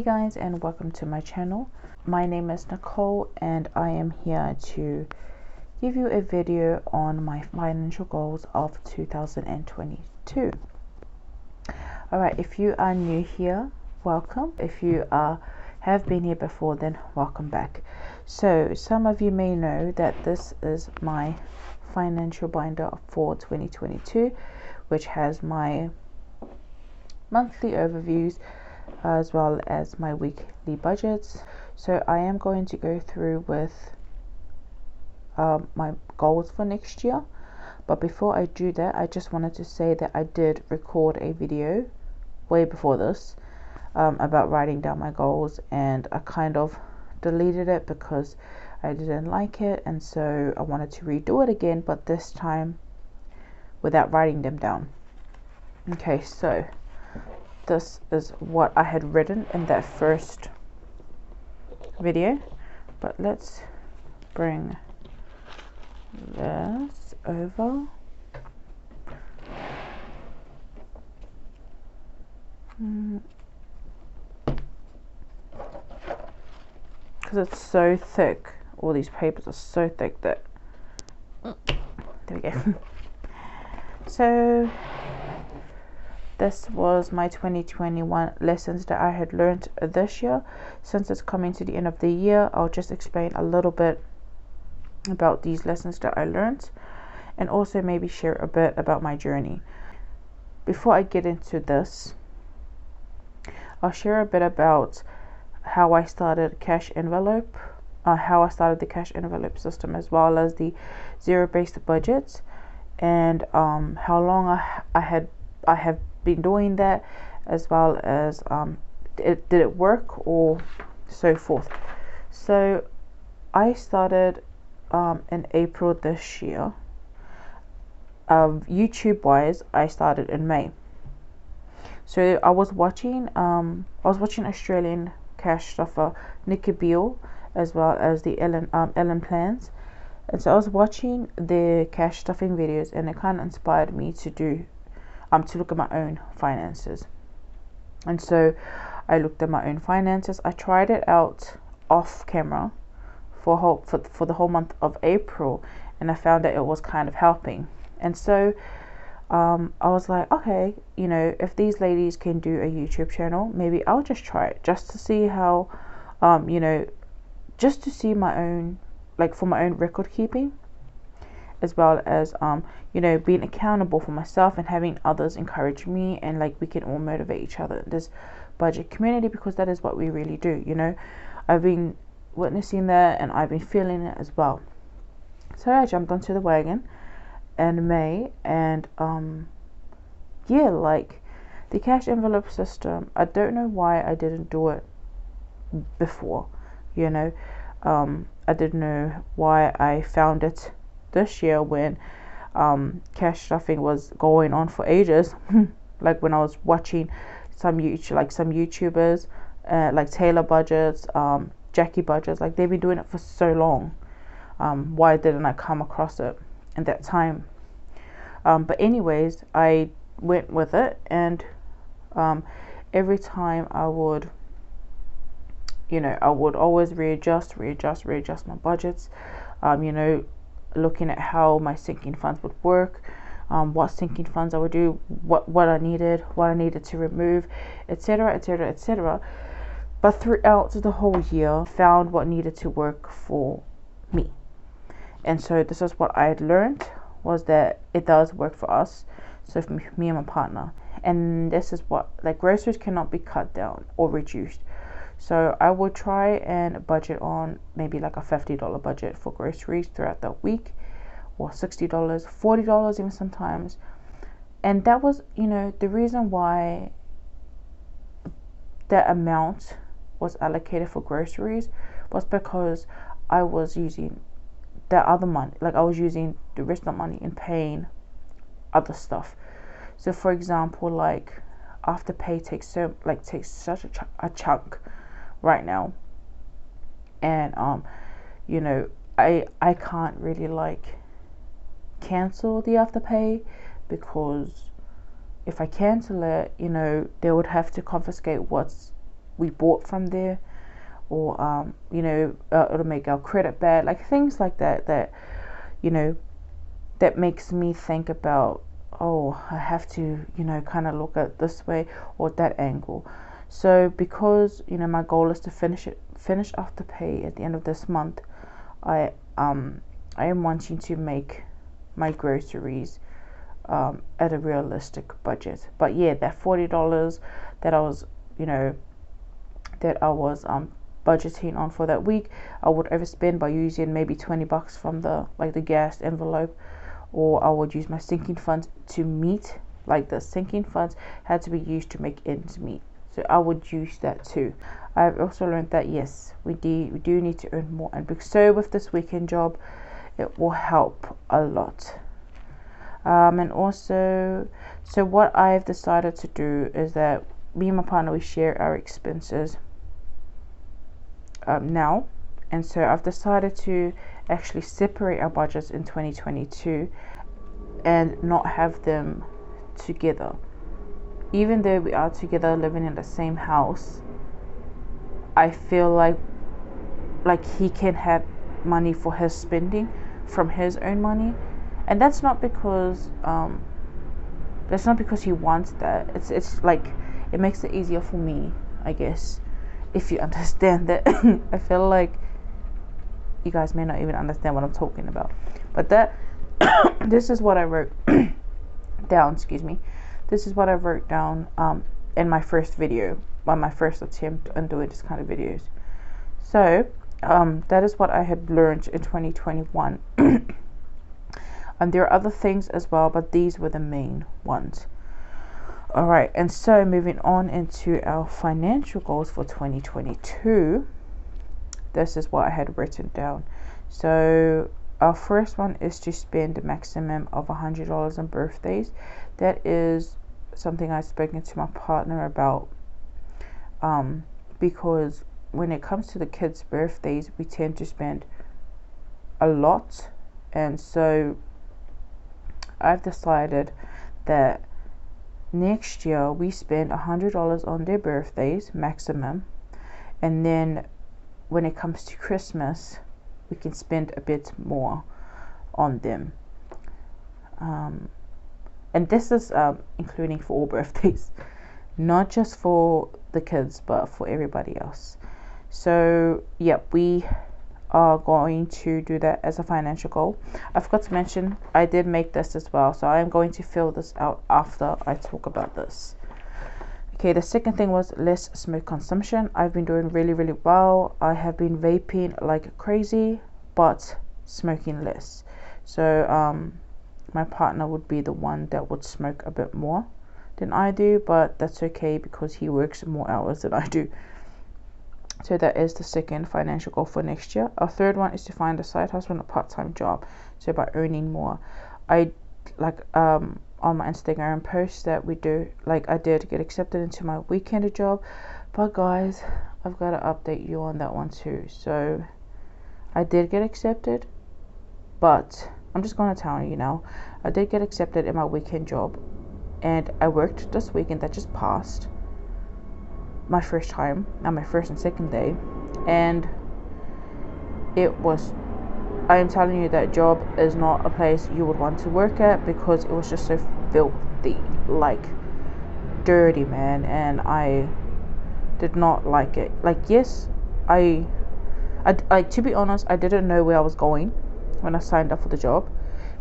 guys, and welcome to my channel. My name is Nicole and I am here to give you a video on my financial goals of 2022. Alright, if you are new here, welcome. If you have been here before, then welcome back. So some of you may know that this is my financial binder for 2022, which has my monthly overviews as well as my weekly budgets. So I am going to go through with my goals for next year, but before I do that, I just wanted to say that I did record a video way before this about writing down my goals, and I kind of deleted it because I didn't like it, and so I wanted to redo it again, but this time without writing them down. Okay, so this is what I had written in that first video, but let's bring this over. Because it's so thick, all these papers are so thick that there we go. So this was my 2021 lessons that I had learned this year. Since it's coming to the end of the year, I'll just explain a little bit about these lessons that I learned, and also maybe share a bit about my journey. Before I get into this, I'll share a bit about how I started the cash envelope system, as well as the zero-based budgets, and how long I have been doing that, as well as did it work, or so forth. So I started in April this year. YouTube wise, I started in May. So I was watching Australian cash stuffer Nikki Beale, as well as the Ellen Plans, and so I was watching the cash stuffing videos, and it kind of inspired me to look at my own finances. And so I looked at my own finances. I tried it out off camera for the whole month of April, and I found that it was kind of helping. And so I was like, okay, if these ladies can do a YouTube channel, maybe I'll just try it, just to see how just to see my own, like, for my own record keeping, as well as being accountable for myself and having others encourage me, and like we can all motivate each other in this budget community, because that is what we really do. I've been witnessing that, and I've been feeling it as well. So I jumped onto the wagon in May, and like the cash envelope system, I don't know why I didn't do it before. I didn't know why I found it this year, when cash stuffing was going on for ages. Like when I was watching some YouTubers, like Taylor Budgets, Jackie Budgets, like they've been doing it for so long. Why didn't I come across it in that time? But anyways, I went with it, and every time I would always readjust my budgets, looking at how my sinking funds would work, what sinking funds I would do, what I needed to remove, etc. But throughout the whole year, found what needed to work for me. And so this is what I had learned, was that it does work for us, so for me and my partner. And this is what, like, groceries cannot be cut down or reduced. So I would try and budget on maybe like a $50 budget for groceries throughout the week, or $60, $40 even sometimes. And that was, the reason why that amount was allocated for groceries was because I was using that other money, like I was using the rest of the money in paying other stuff. So for example, like Afterpay takes such a chunk right now, and I can't really like cancel the Afterpay, because if I cancel it, they would have to confiscate what's we bought from there, or it'll make our credit bad, like things like that that makes me think about, oh, I have to kind of look at this way or that angle. So because my goal is to finish off the pay at the end of this month, I am wanting to make my groceries at a realistic budget. But yeah, that $40 that I was budgeting on for that week, I would overspend by using maybe $20 from the gas envelope, or I would use my sinking funds to meet, like the sinking funds had to be used to make ends meet. So I would use that too. I've also learned that yes, we do need to earn more, and so with this weekend job, it will help a lot. And also, so what I've decided to do is that me and my partner, we share our expenses now, and so I've decided to actually separate our budgets in 2022 and not have them together. Even though we are together living in the same house, I feel like he can have money for his spending from his own money, and that's not because he wants that. It's like it makes it easier for me, I guess, if you understand that. I feel like you guys may not even understand what I'm talking about, but this is what I wrote down. Excuse me. This is what I wrote down in my first video, my first attempt on doing this kind of videos. So that is what I had learned in 2021. And there are other things as well, but these were the main ones. Alright, and so moving on into our financial goals for 2022, this is what I had written down. So our first one is to spend a maximum of $100 on birthdays. That is something I've spoken to my partner about, because when it comes to the kids' birthdays, we tend to spend a lot, and so I've decided that next year we spend $100 on their birthdays maximum, and then when it comes to Christmas, we can spend a bit more on them. And this is including for all birthdays, not just for the kids, but for everybody else. So yeah, we are going to do that as a financial goal. I forgot to mention, I did make this as well, so I am going to fill this out after I talk about this. Okay, the second thing was less smoke consumption. I've been doing really well. I have been vaping like crazy, but smoking less. So my partner would be the one that would smoke a bit more than I do, but that's okay because he works more hours than I do. So that is the second financial goal for next year. Our third one is to find a side hustle and a part-time job, so by earning more. I on my Instagram post that we do, I did get accepted into my weekend job, but guys, I've got to update you on that one too. So I did get accepted, but I'm just going to tell you now, I did get accepted in my weekend job, and I worked this weekend that just passed, my first time, on my first and second day, and I am telling you, that job is not a place you would want to work at, because it was just so filthy, dirty, man, and I did not like it. Yes, I to be honest, I didn't know where I was going when I signed up for the job,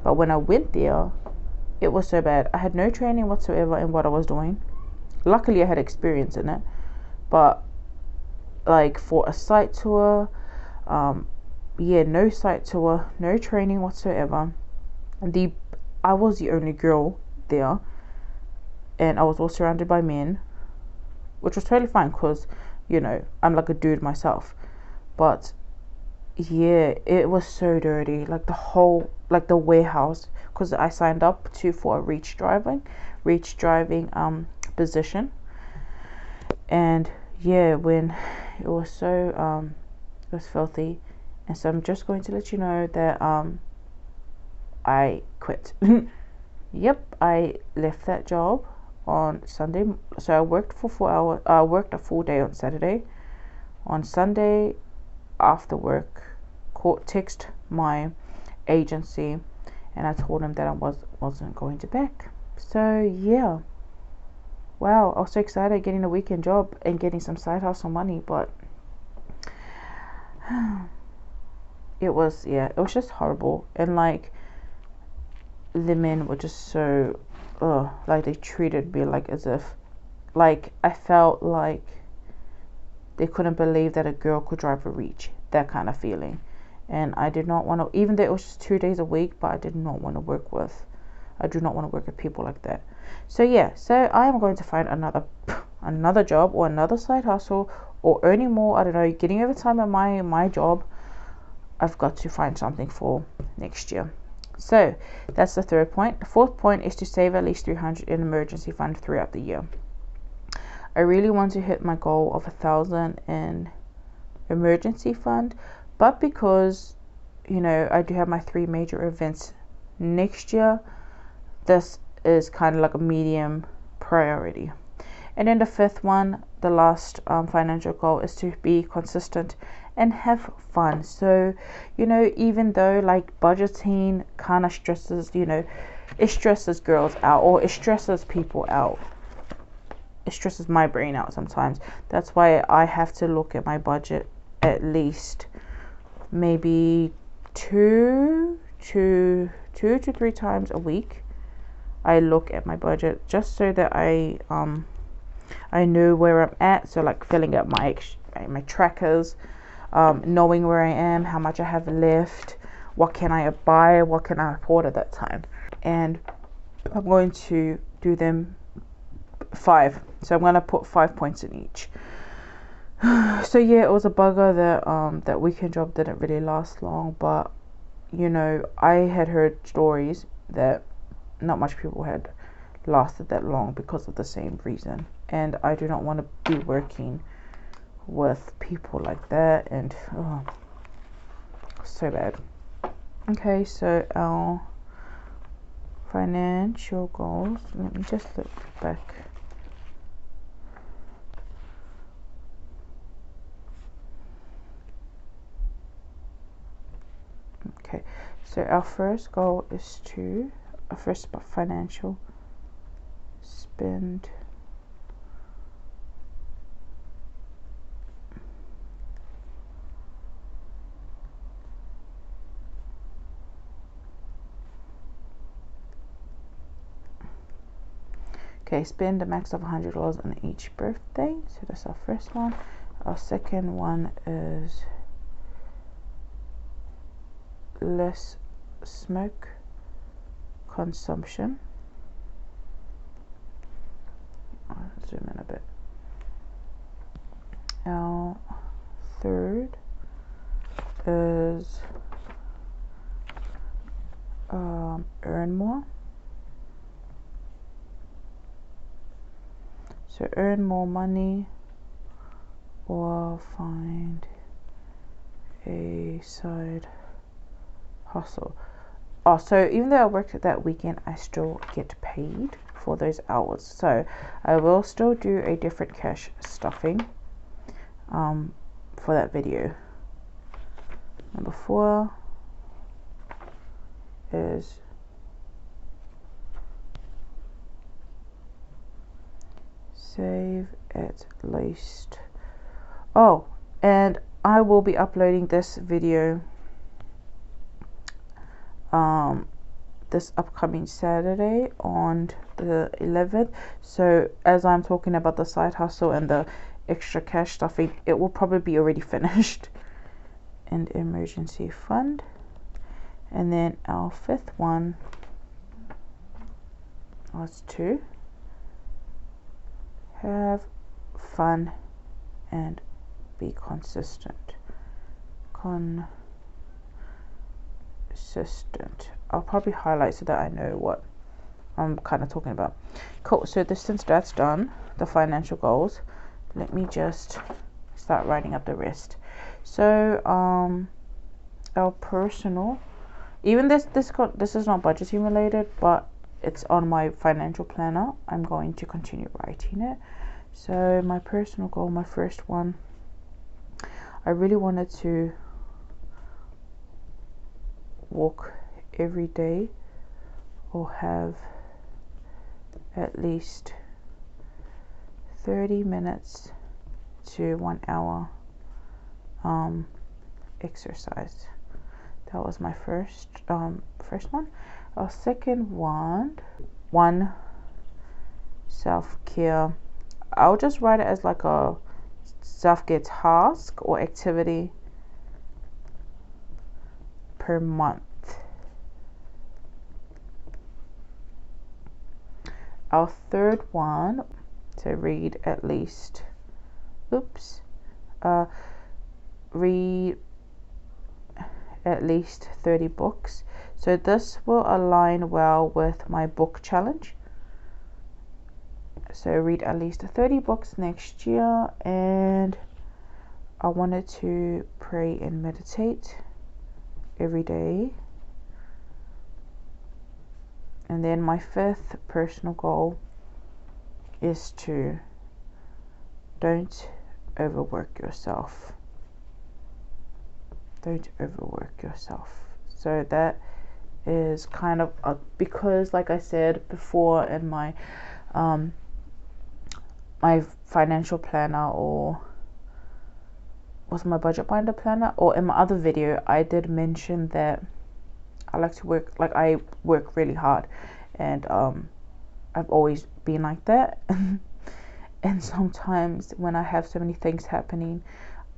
but when I went there, it was so bad. I had no training whatsoever in what I was doing. Luckily, I had experience in it, but for a site tour, no site tour, no training whatsoever. And I was the only girl there, and I was all surrounded by men, which was totally fine because I'm like a dude myself. But yeah, it was so dirty, the whole the warehouse, because I signed up for a reach driving position, and yeah, when it was so it was filthy. And so I'm just going to let you know that I quit. Yep, I left that job. on Sunday. So I worked for 4 hours. I worked a full day on Saturday. On Sunday, after work, text my agency, and I told them that I wasn't going to back. So yeah, wow, I was so excited getting a weekend job and getting some side hustle money, but it was just horrible. And like, the men were just so like, they treated me like as if, like, I felt like they couldn't believe that a girl could drive a reach, that kind of feeling. And I did not want to, even though it was just 2 days a week, but I did not want to work with, I do not want to work with people like that. So yeah, so I am going to find another job or another side hustle, or earning more, I don't know, getting overtime at my job. I've got to find something for next year. So that's the third point. The fourth point is to save at least $300 in emergency fund throughout the year. I really want to hit my goal of $1,000 in emergency fund, but because, you know, I do have my 3 major events next year, this is kind of like a medium priority. And then the fifth one, the last financial goal, is to be consistent and have fun. So, you know, even though like budgeting kind of stresses, you know, it stresses girls out, or it stresses people out. It stresses my brain out sometimes. That's why I have to look at my budget at least maybe two to 3 times a week. I look at my budget just so that I know where I'm at. So like filling up my trackers, knowing where I am, how much I have left, what can I buy, what can I afford at that time. And I'm going to do them 5. So I'm going to put 5 points in each. So yeah, it was a bugger that that weekend job didn't really last long, but you know, I had heard stories that not much people had lasted that long because of the same reason, and I do not want to be working with people like that, and so bad. Okay, so our financial goals, let me just look back. Okay, so our first goal is to first financial spend spend a max of $100 on each birthday. So that's our first one. Our second one is less smoke consumption. I'll zoom in a bit. Our third is earn more. So earn more money or find a side hustle. Oh, so even though I worked that weekend, I still get paid for those hours. So I will still do a different cash stuffing for that video. Number 4 is save at least. Oh, and I will be uploading this video this upcoming Saturday on the 11th. So as I'm talking about the side hustle and the extra cash stuffing, it will probably be already finished. And emergency fund. And then our 5th one was to have fun and be consistent. I'll probably highlight so that I know what I'm kind of talking about. Cool. So since that's done, the financial goals, let me just start writing up the rest. So our personal, even this is not budgeting related, but it's on my financial planner, I'm going to continue writing it. So my personal goal, my first one, I really wanted to walk every day or have at least 30 minutes to 1 hour exercise. That was my first one. Our second one self-care. I'll just write it as like a self-care task or activity per month. Our third one, to read at least read at least 30 books. So this will align well with my book challenge. So read at least 30 books next year. And I wanted to pray and meditate every day. And then my fifth personal goal is to don't overwork yourself. Don't overwork yourself. So that is kind of because, like I said before in my my financial planner, or was my budget binder planner, or in my other video, I did mention that I like to work, like I work really hard, and I've always been like that. And sometimes when I have so many things happening,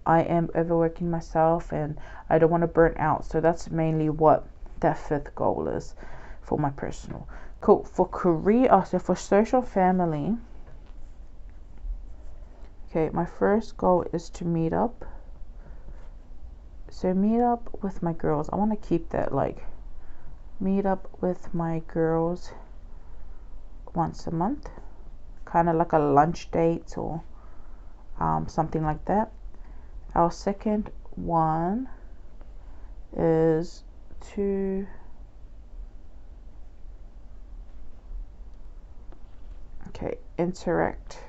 I am overworking myself and I don't want to burn out. So that's mainly what that fifth goal is for my personal. Cool. For career, so for social family, okay, my first goal is to meet up. So meet up with my girls. I want to keep that, like, meet up with my girls once a month, kind of like a lunch date or something like that. Our second one is to interact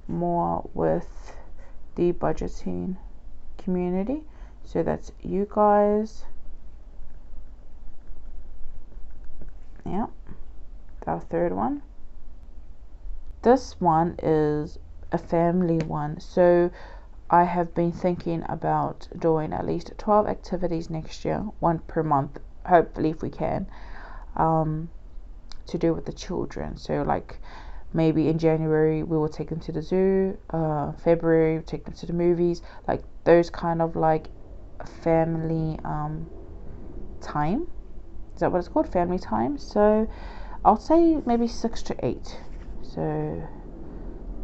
more with the budgeting community. So that's you guys. Yeah, our third one. This one is a family one. So I have been thinking about doing at least 12 activities next year, one per month, hopefully, if we can, to do with the children. So like maybe in January we will take them to the zoo, February take them to the movies, like those kind of like family time. Is that what it's called? Family time. So I'll say maybe 6 to 8. So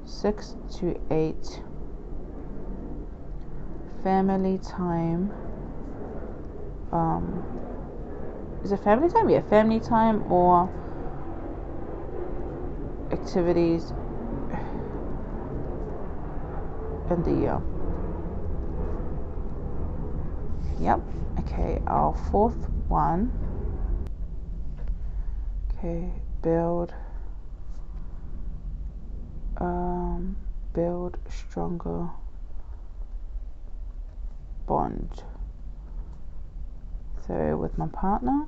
6 to 8 family time. Is it family time? Yeah, family time or activities in the year. Yep. Okay, our fourth one. Okay, build stronger bond. So with my partner,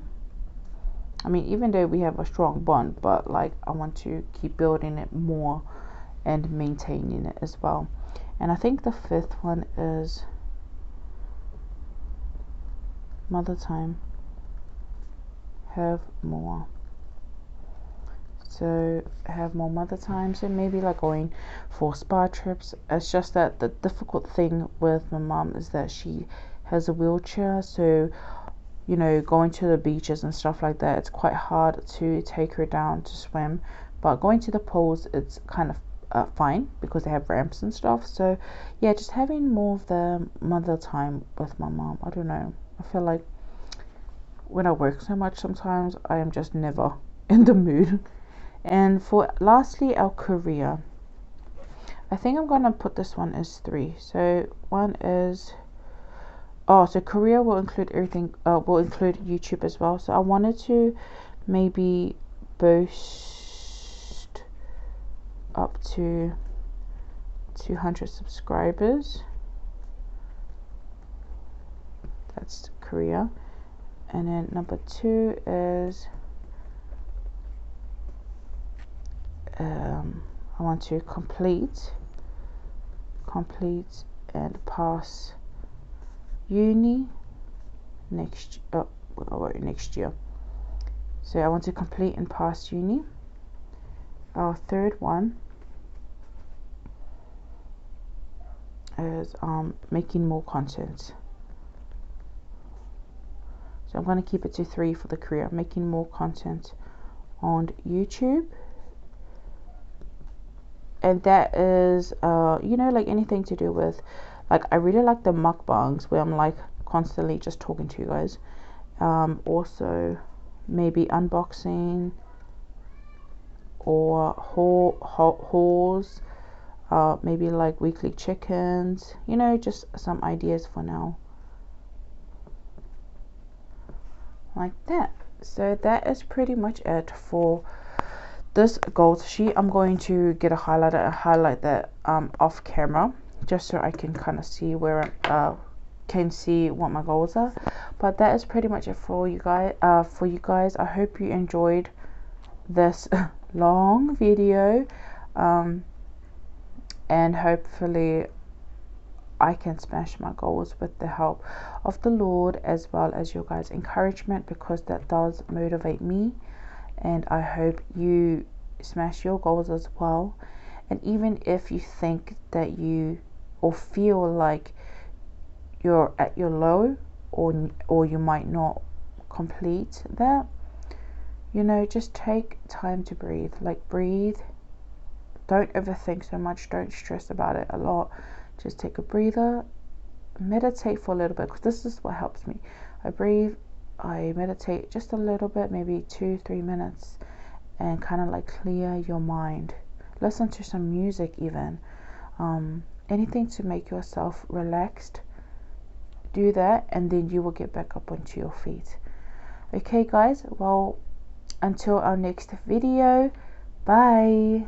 I mean, even though we have a strong bond, but like I want to keep building it more and maintaining it as well. And I think the fifth one is mother time. Have more. So have more mother time. So maybe like going for spa trips. It's just that the difficult thing with my mom is that she has a wheelchair. So, you know, going to the beaches and stuff like that, it's quite hard to take her down to swim. But going to the pools, it's kind of fine because they have ramps and stuff. So yeah, just having more of the mother time with my mom. I don't know. I feel like when I work so much, sometimes I am just never in the mood. And for lastly, our career, I think I'm gonna put this one as 3. So one is Oh, so Korea will include everything, will include YouTube as well. So I wanted to maybe boost up to 200 subscribers. That's Korea. And then number 2 is I want to complete and pass uni next year. So I want to complete and pass uni. Our third one is making more content. So I'm going to keep it to 3 for the career. Making more content on YouTube. And that is, you know, like anything to do with, like, I really like the mukbangs where I'm like constantly just talking to you guys. Also, maybe unboxing or hauls, maybe like weekly chickens, you know, just some ideas for now. Like that. So that is pretty much it for this goals sheet. I'm going to get a highlighter and highlight that off camera, just so I can kind of see where can see what my goals are. But that is pretty much it for you guys. I hope you enjoyed this long video, and hopefully I can smash my goals with the help of the Lord, as well as your guys' encouragement, because that does motivate me. And I hope you smash your goals as well. And even if you think that you or feel like you're at your low, or you might not complete that, you know, just take time to breathe. Like, breathe. Don't overthink so much. Don't stress about it a lot. Just take a breather. Meditate for a little bit, because this is what helps me. I breathe. I meditate just a little bit, maybe 2-3 minutes, and kind of like clear your mind. Listen to some music even. Anything to make yourself relaxed. Do that, and then you will get back up onto your feet. Okay guys, well, until our next video, bye.